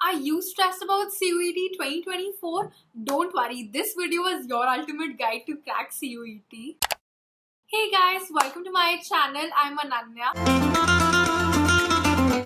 Are you stressed about CUET 2024? Don't worry, this video is your ultimate guide to crack CUET. Hey guys, welcome to my channel. I'm Ananya.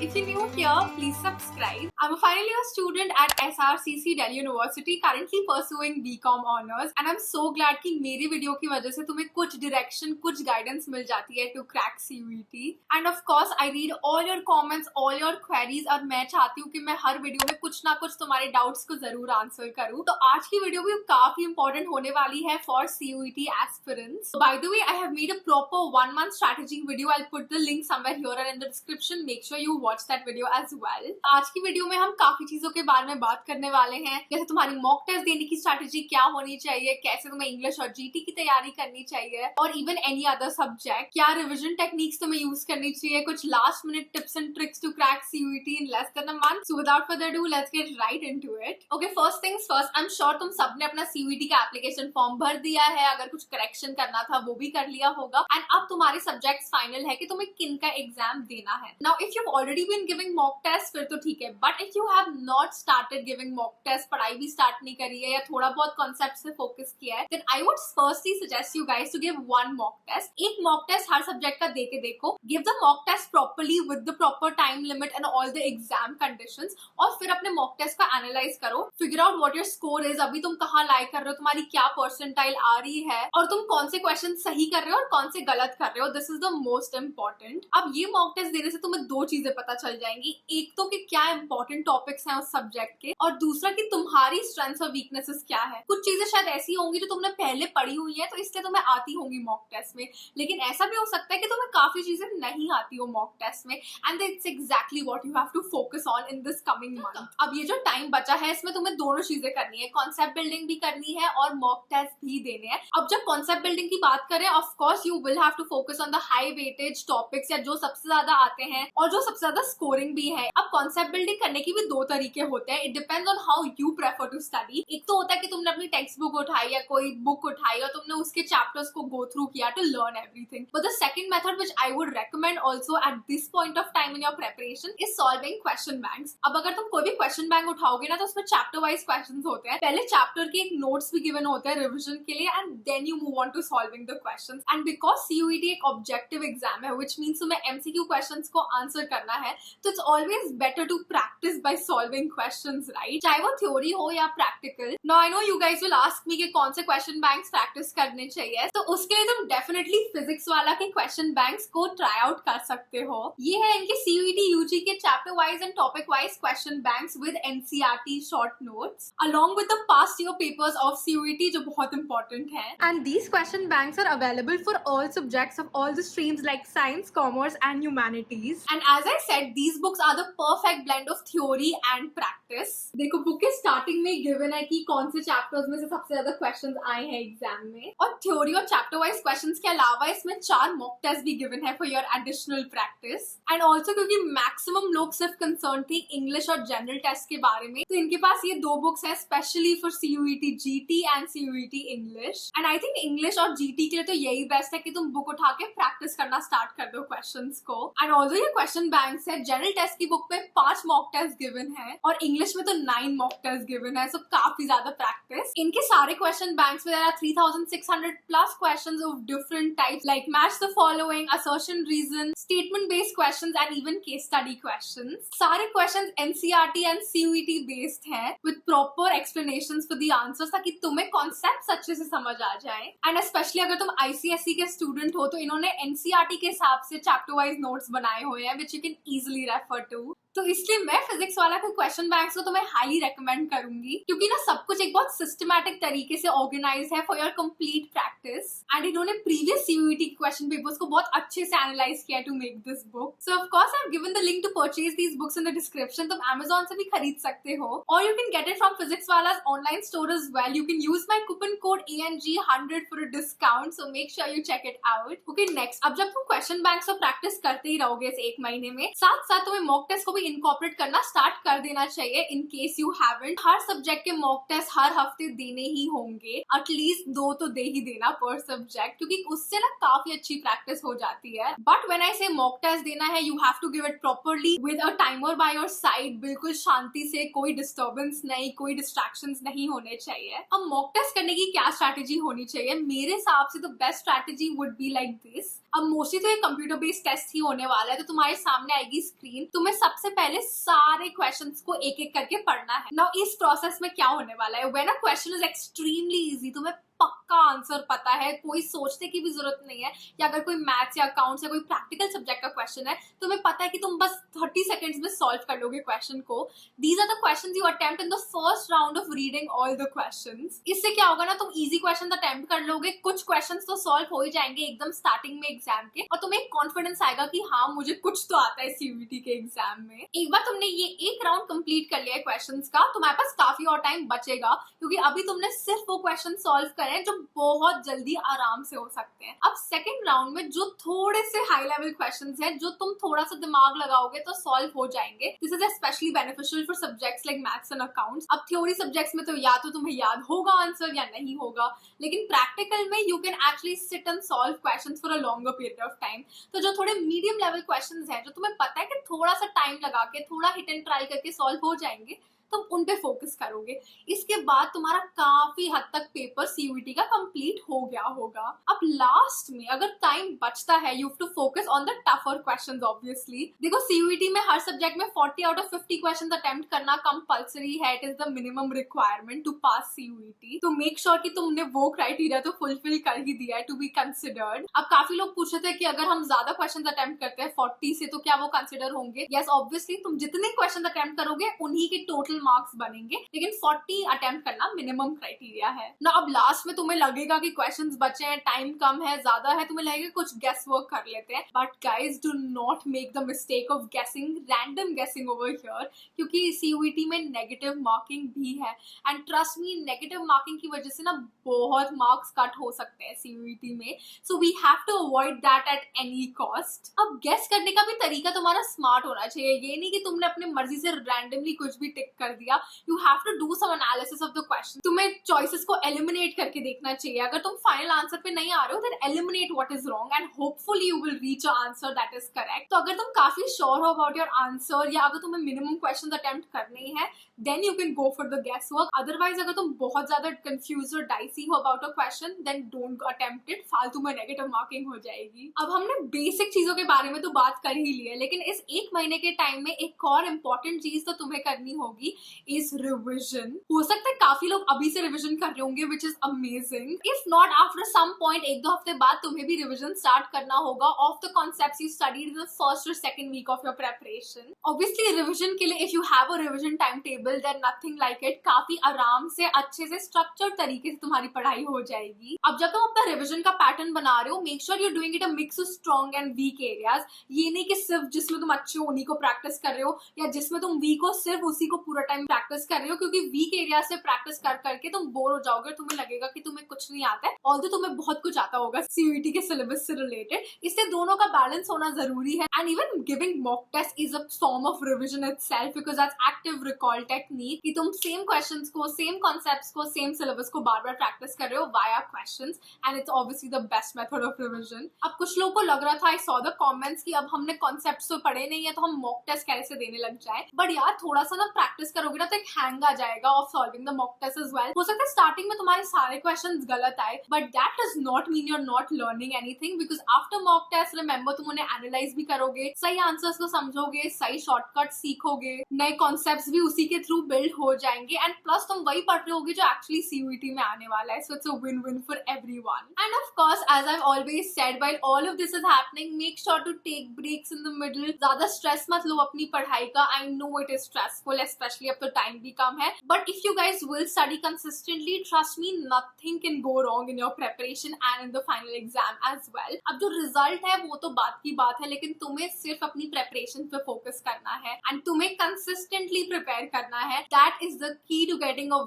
If you're new here, please subscribe. I'm a final year student at SRCC Delhi University, currently pursuing BCom honors, and I'm so glad कि मेरी video की वजह से तुम्हें कुछ direction, कुछ guidance मिल जाती है to crack CUET. And of course, I read all your comments, all your queries, और मैं चाहती हूँ कि मैं हर वीडियो में कुछ ना कुछ तुम्हारे doubts को जरूर आंसर करूँ. तो आज की वीडियो भी काफी important होने वाली है for CUET aspirants. So by the way, I have made a proper 1-month strategy video. I'll put the link somewhere here and in the description. Make sure you watch that video as well. आज की video में हम काफी चीजों के बारे में बात करने वाले हैं, जैसे तुम्हारी मॉक टेस्ट देने की स्ट्रैटेजी क्या होनी चाहिए, कैसे तुम्हें इंग्लिश और जीटी की तैयारी करनी चाहिए, और इवन एनी अदर सब्जेक्ट, क्या रिविजन टेक्निक्स तुम्हें यूज करनी चाहिए, कुछ last minute tips and tricks to crack CUET in less than a month. So without further ado, let's get right into it. Okay, first things first, I'm sure तुम सबने अपना CUET का application form भर दिया है. अगर कुछ correction करना था वो भी कर लिया होगा, एंड अब तुम्हारे सब्जेक्ट्स फाइनल है कि तुम्हें किन का एग्जाम देना है. Now if you already been giving mock test फिर तो ठीक है, but if you have not started giving mock test, पढ़ाई भी स्टार्ट नहीं करी है या थोड़ा बहुत कॉन्सेप्ट से फोकस किया है, then I would firstly suggest you guys to give one mock test. एक मॉक टेस्ट हर सब्जेक्ट का दे के देखो. Give the mock test properly with the proper time limit and all the exam conditions, और फिर अपने मॉक टेस्ट का एनालाइज करो. Figure out what your score is, अभी तुम कहाँ लाई कर रहे हो, तुम्हारी क्या परसेंटाइल आ रही है, और तुम कौन से क्वेश्चन सही कर रहे हो और कौन से गलत कर रहे हो. This is the most important. अब ये मॉक टेस्ट देने से तुम्हें दो चीजें पता चल जाएंगी. एक तो कि क्या इंपॉर्टेंट टॉपिक्स हैं उस सब्जेक्ट के, और दूसरा कि तुम्हारी स्ट्रेंथ्स और वीकनेसेस क्या है. कुछ चीजें शायद ऐसी होंगी जो तुमने पहले पढ़ी हुई है तो इसलिए तुम्हें आती होंगी मॉक टेस्ट में, लेकिन ऐसा भी हो सकता है कि तुम्हें काफी चीजें नहीं आती हो मॉक टेस्ट में, and that's exactly what you have to focus on in this coming month. अब ये जो टाइम बचा है इसमें तुम्हें दोनों चीजें करनी है, कॉन्सेप्ट बिल्डिंग भी करनी है और मॉक टेस्ट भी देने हैं. अब जब कॉन्सेप्ट बिल्डिंग की बात करें, of course you will have to focus on the high weightage topics, या जो सबसे ज्यादा आते हैं और जो सबसे ज्यादा स्कोरिंग भी है. अब कॉन्सेप्ट बिल्डिंग करने की भी दो तरीके होते हैं. It depends on how you prefer to study. एक तो होता है कि तुमने अपनी टेक्स्ट बुक उठाई या कोई बुक उठाई और तुमने उसके चैप्टर्स को गो थ्रू किया to learn everything. But the second method which I would recommend also at this point of time in your preparation is solving question banks. अब अगर तुम कोई भी क्वेश्चन बैंक उठाओगे ना तो उसमें चैप्टर वाइज क्वेश्चंस होते हैं. पहले चैप्टर के एक नोट्स भी गिवन होते हैं रिविजन के लिए, and then you move on to solving the questions. And because CUET एक ऑब्जेक्टिव एग्जाम है व्हिच मींस तुम्हें MCQ क्वेश्चंस को आंसर करना है, तो it's always better to practise by solving questions, right, चाहे वो थ्योरी हो या practical. Now I know you guys will ask me कि कौन से क्वेश्चन बैंक्स प्रैक्टिस करने चाहिए, तो उसके लिए तुम डेफिनेटली फिजिक्स वाला के क्वेश्चन बैंक्स को ट्राई आउट कर सकते हो. ये है इनके CUET UG के chapter wise and topic wise question banks with NCERT short notes along with the past year papers of CUET जो बहुत इंपॉर्टेंट है. And these question banks are available for all subjects of all the streams like science, commerce and humanities. And as I said, these books are the perfect blend of theory and practice. देखो book के starting में given है कि कौन से chapters में से सबसे ज्यादा क्वेश्चंस आए हैं एग्जाम में, और थ्योरी और चैप्टर वाइज क्वेश्चंस के अलावा इसमें 4 मॉक टेस्ट भी गिवन है for your additional practice. And also क्योंकि मैक्सिमम लोग सिर्फ कंसर्न थे इंग्लिश और जनरल टेस्ट के बारे में, तो इनके पास ये दो बुक्स है specially for CUET GT and CUET English. And I think English और GT के लिए तो यही बेस्ट है कि तुम बुक उठा के प्रैक्टिस करना स्टार्ट कर दो क्वेश्चंस को. एंड ऑल्सो ये क्वेश्चन बैंक्स है, जनरल टेस्ट की बुक में 5 मॉक टेस्ट गिवन है और इंग्लिश में तो 9 मॉक टेस्ट गिवन है, सो काफी ज्यादा प्रैक्टिस. इनके सारे क्वेश्चन बैंक्स में 3600 plus questions of different types like match the following, assertion reason, statement based questions and even case study questions. सारे questions NCERT and CUET based हैं with proper explanations for the answers, ताकि तुम्हें concepts अच्छे से समझ आ जाए. And specially अगर तुम ICSE के स्टूडेंट हो तो इन्होंने NCERT के हिसाब से चैप्टर वाइज नोट्स बनाए हुए हैं which you can easily refer to. तो इसलिए मैं फिजिक्स वाला के क्वेश्चन बैंक्स को तुम्हें हाईली रेकमेंड करूंगी, क्योंकि ना सब कुछ एक बहुत सिस्टमैटिक तरीके से ऑर्गेनाइज है for your complete practice. And इन्होंने प्रीवियस CUET के क्वेश्चन पेपर्स को बहुत अच्छे से एनालाइज किया to make this book. So of course I have given the link to purchase these books in the description. तुम Amazon से भी खरीद सकते हो, और you can get it from physics वाला's online store as well. You can use my coupon code ANG100 for a discount, so make sure you check it out. Okay, next, अब जब तुम क्वेश्चन बैंक्स को practice करते ही रहोगे इस एक महीने में, साथ साथ तुम्हें मॉक टेस्ट को भी भी इनकॉर्पोरेट करना स्टार्ट कर देना चाहिए in case you haven't. Her subject के मॉक टेस्ट हर हफ्ते देने ही होंगे, एटलीस्ट 2 तो दे ही देना पर सब्जेक्ट, क्योंकि उससे ना काफी अच्छी प्रैक्टिस हो जाती है। बट व्हेन आई से मॉक टेस्ट देना है, you have to give it properly with a timer by your side, बिल्कुल शांति से, कोई डिस्टर्बेंस नहीं, कोई डिस्ट्रैक्शंस नहीं होने चाहिए। अब मॉक टेस्ट करने की क्या स्ट्रैटेजी होनी चाहिए? मेरे हिसाब से तो best strategy would be like this. अब मोस्टली तो ये कंप्यूटर बेस्ड टेस्ट ही होने वाला है, तो तुम्हारे सामने आएगी स्क्रीन, तुम्हें सबसे पहले सारे क्वेश्चंस को एक एक करके पढ़ना है। नाउ इस प्रोसेस में क्या होने वाला है, when a question is extremely easy, तुम्हें पक्का आंसर पता है, कोई सोचने की भी जरूरत नहीं है, या अगर कोई मैथ्स या अकाउंट्स या कोई प्रैक्टिकल सब्जेक्ट का क्वेश्चन है, तुम्हें पता है कि तुम बस 30 सेकंड्स में सॉल्व कर लोगे क्वेश्चन को। These are the questions you attempt in the first round of reading all the questions. इससे क्या होगा ना, तुम इजी क्वेश्चन अटेम्प्ट कर लोगे, कुछ क्वेश्चंस तो सॉल्व हो ही जाएंगे एकदम स्टार्टिंग में एग्जाम के, और तुम्हें कॉन्फिडेंस आएगा कि हाँ मुझे कुछ तो आता है सीयूईटी के एग्जाम में। एक बार तुमने ये एक राउंड कंप्लीट कर लिया है क्वेश्चंस का, तुम्हारे पास काफी और टाइम बचेगा, क्योंकि अभी तुमने सिर्फ वो क्वेश्चन सॉल्व करे हैं जो बहुत जल्दी आराम से हो सकते हैं। अब सेकंड राउंड में जो थोड़े से हाई लेवल क्वेश्चंस हैं, जो तुम थोड़ा सा दिमाग लगाओगे तो सॉल्व हो जाएंगे। This is specially beneficial for subjects like maths and accounts. अब थ्योरी सब्जेक्ट्स में तो या तो तुम्हें याद होगा आंसर या नहीं होगा, लेकिन प्रैक्टिकल में you can actually sit and solve questions for a longer period of time. तो जो थोड़े मीडियम लेवल क्वेश्चंस हैं, जो तुम्हें पता है कि थोड़ा सा टाइम लगा के, थोड़ा हिट एंड ट्राई करके सॉल्व हो जाएंगे, तुम उन पे फोकस करोगे। इसके बाद तुम्हारा काफी हद तक पेपर सीयूईटी का कंप्लीट हो गया होगा। अब लास्ट में अगर टाइम बचता है, you have to focus on the tougher questions obviously. देखो सीयूईटी में हर सब्जेक्ट में 40 आउट ऑफ 50 क्वेश्चंस अटेम्प्ट करना कंपल्सरी है। It is the minimum requirement to pass CUET. तो मेक श्योर कि तुमने वो क्राइटेरिया तो फुलफिल कर ही दिया है टू बी कंसिडर्ड। अब काफी लोग पूछ रहे थे कि अगर हम ज्यादा क्वेश्चंस अटेम्प्ट करते हैं 40 से, तो क्या वो कंसिडर होंगे? यस, ऑब्वियसली तुम जितने क्वेश्चन अटेम्प्ट करोगे उन्हीं के टोटल मार्क्स बनेंगे, लेकिन 40 अटेम्प्ट करना मिनिमम क्राइटेरिया है ना। अब लास्ट में तुम्हें लगेगा कि क्वेश्चंस बचे हैं, टाइम कम है, ज्यादा है, तुम्हें लगेगा कुछ गेस वर्क कर लेते हैं, but guys do not make the mistake of गेसिंग, रैंडम गेसिंग ओवर हियर, क्योंकि सीयूईटी में नेगेटिव मार्किंग भी है। And trust me, negative marking की वजह से ना बहुत मार्क्स कट हो सकते हैं सीयूईटी में, so we have to avoid that at any cost. अब गेस करने का भी तरीका तुम्हारा स्मार्ट होना चाहिए, ये नहीं कि तुमने अपनी मर्जी से रैंडमली कुछ भी टिक कर दिया। You have to do some analysis of the question. तुम्हें choices को eliminate करके देखना चाहिए। अगर तुम final answer पे नहीं आ रहे हो, then eliminate what is wrong and hopefully you will reach an answer that is correct. तो अगर तुम काफी sure हो about your answer, या अगर तुम्हें minimum questions attempt करने हैं, then you can go for the guesswork. Otherwise, अगर तुम बहुत ज्यादा confused और dicey हो about a question, then don't attempt it. फालतू में negative marking हो जाएगी। अब हमने basic चीजों के बारे में तो बात कर ही ली है, लेकिन इस एक महीने के टाइम में एक और important चीज तो तुम्हें करनी होगी, is रिविजन। हो सकता है काफी लोग अभी से रिविजन कर रहे होंगे, which is amazing. If not, after some point 1-2 हफ्ते बाद तुम्हें भी रिविजन स्टार्ट करना होगा of the concepts you studied in the first और second week of your preparation. Obviously revision के लिए if you have a revision time table, then nothing like it. काफी आराम से, अच्छे से, स्ट्रक्चर्ड तरीके से तुम्हारी पढ़ाई हो जाएगी। अब जब तुम अपना रिविजन का पैटर्न बना रहे हो, make sure you doing it a mix of strong and weak areas. ये नहीं कि सिर्फ जिसमें तुम अच्छे हो उन्हीं को प्रैक्टिस कर रहे हो, या जिसमें तुम वीक हो सिर्फ उसी को पूरा टाइम प्रैक्टिस कर रहे हो, क्योंकि वीक एरिया से प्रैक्टिस कर करके तुम बोर हो जाओगे, तुम्हें लगेगा कि तुम्हें कुछ नहीं आता है, ऑल्दो तुम्हें बहुत कुछ आता होगा सीयूईटी के सिलेबस से रिलेटेड। इससे दोनों का बैलेंस होना जरूरी है। And even giving mock test is a form of revision itself, because that's active recall technique, कि तुम सेम क्वेश्चंस को, सेम कॉन्सेप्ट्स को, सेम सिलेबस को बार बार प्रैक्टिस कर रहे हो via questions, and it's obviously the best method of revision. अब कुछ लोगों को लग रहा था, आई सॉ द कमेंट्स, कि अब हमने कॉन्सेप्ट्स तो पढ़े नहीं है तो हम मॉक टेस्ट कैसे देने लग जाए। बट यार थोड़ा सा ना प्रैक्टिस करोगे ना तो एक हैंग आ जाएगा of solving the mock test as well. हो सकता है स्टार्टिंग में तुम्हारे सारे क्वेश्चंस गलत आए, but that does not mean you are not learning anything, because after mock test remember तुम उन्हें एनालाइज भी करोगे, सही आंसर्स को समझोगे, सही शॉर्टकट सीखोगे, नए कॉन्सेप्ट्स भी उसी के थ्रू बिल्ड हो जाएंगे, एंड प्लस तुम वही पढ़ रहे होगे जो एक्चुअली सीयूईटी में आने वाला है। So it's a win win for everyone. And of course, as I always said, while all of this is happening, make sure to take breaks in the middle. ज्यादा स्ट्रेस मत लो अपनी पढ़ाई का। I know it is stressful, specially specially अब तो time भी कम है. But if you guys will study consistently, trust me, nothing can go wrong in your preparation and in the final exam as well. अब जो result है वो तो बात की बात है, लेकिन तुम्हें सिर्फ अपनी प्रेपरेशन पे फोकस करना है एंड तुम्हें कंसिस्टेंटली प्रिपेयर करना है. That is the key to getting a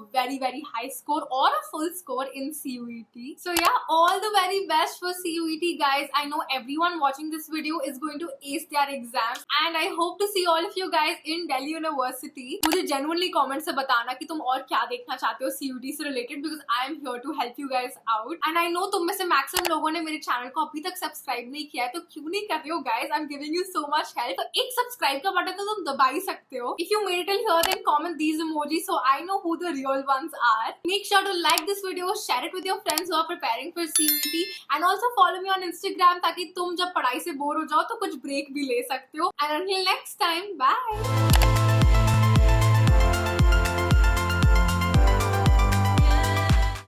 very high score or a full score in CUET. So yeah, all the very best for CUET guys. I know everyone watching this video is going to ace their exams and I hope to see all of you guys in Delhi University. मुझे genuinely comment से बताना कि तुम और क्या देखना चाहते हो CUET से related, because I am here to help you guys out. And I know तुम में से maximum लोगों ने मेरे channel को अभी तक subscribe नहीं किया है, तो क्यों नहीं कर रहे हो guys? I'm giving you so much help. तो एक subscribe का बटन तो तुम दबा ही सकते हो. If you made it till here, then comment these emojis so I know who the real ones are. Make sure to like this video, share it with your friends who are preparing for CUET and also follow me on Instagram ताकि तुम जब पढ़ाई से bore हो जाओ तो कुछ break भी ले सकते हो. And until next time, bye.